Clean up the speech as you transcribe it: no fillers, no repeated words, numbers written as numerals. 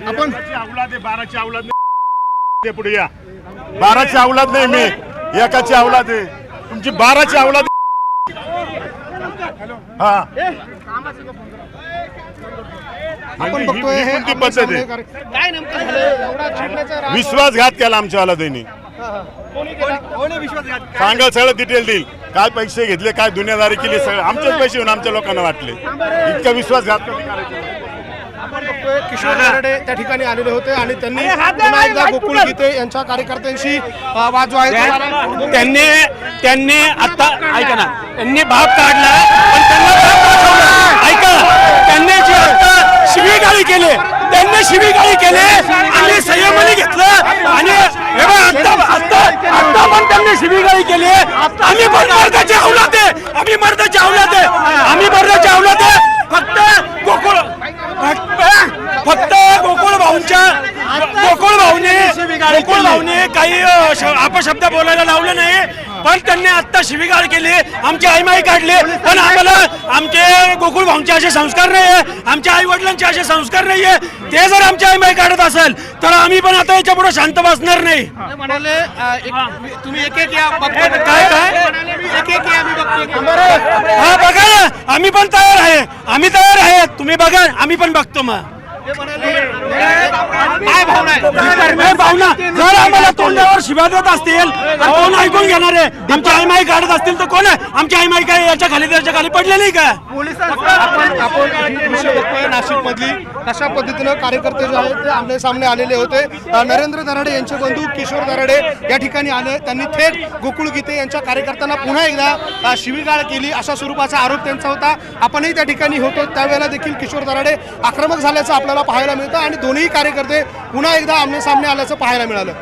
आपण औलाद आहे, 12ची औलाद नाही. पुढे या, 12ची औलाद नाही, मी एकाची औलाद आहे. तुमची 12ची औलाद. हा, आपण बघतोय हे कोणती पद्धत आहे? काय नेमकं झालं? एवढा चिडण्याचा राग विश्वासघात केला आमच्या औलादीने. कोणी विश्वासघात? सांगा, सगळं डिटेल देईल. काय पैसे घेतले, काय दुनियादारी केली, सगळं आमचेच पैसे येऊन आमच्या लोकांना वाटले. इतका विश्वासघात कधी करायचा? आपण बघतोय किशोर दराडे त्या ठिकाणी आलेले होते आणि त्यांनी पुन्हा एकदा गोकुळ गीते यांच्या कार्यकर्त्यांशी वाद जो आहे तो झाला. त्यांनी आता ऐका ना, त्यांनी भाग काढला पण त्यांना भाग दाखवला. ऐका, त्यांनी जी आता शिवीगाळी केली, त्यांनी शिवीगाळी केली आणि संयमाने घेतलं आणि हे बघा, आता पण त्यांनी शिवीगाळी केली. आम्ही पण मर्दाचे औलाद आहे, आम्ही मर्दाचे औलाद आहे, आम्ही मर्दाचे औलाद आहे. फक्त गोकुळ भाऊने काही अपशब्द बोलायला लावलं नाही, पण त्यांनी आता शिवीगाळ केली, आमची आईमाई काढली. पण आम्हाला आमचे गोकुळ भाऊंचे असे संस्कार नाहीये, आमच्या आई वडिलांचे असे संस्कार नाहीये. ते जर आमची आईमाई काढत असेल तर आम्ही पण आता याच्या पुढे शांत बसणार नाही. म्हणाले तुम्ही एक एक या काय एक एक या मी बघतोय. हा, बघा ना, आम्ही पण तयार आहे, आम्ही तयार आहे, तुम्ही बघा, आम्ही पण बघतो. मग काय भावना आहे? भावना जर आम्हाला तोंडावर शिव्या देत असतील तर कोण ऐकून घेणार आहे? आमची आईमाई काढत असतील तर कोण आहे? आमची आईमाई काय याच्या खाली त्याच्या खाली पडलेली का? आपण दृश्य बघतोय नाशिक मधली कशा पद्धतीनं कार्यकर्ते जे आहेत ते आमने सामने आलेले होते. नरेंद्र दराडे यांचे बंधू किशोर दराडे या ठिकाणी आले. त्यांनी थेट गोकुळ गीते यांच्या कार्यकर्त्यांना पुन्हा एकदा शिवीगाळ केली अशा स्वरूपाचा आरोप त्यांचा होता. आपणही त्या ठिकाणी होतो त्यावेळेला देखील किशोर दराडे आक्रमक झाल्याचं आपल्याला पाहायला मिळतं आणि दोन्ही कार्यकर्ते पुन्हा एकदा आमने सामने आल्याचं पाहायला मिळालं.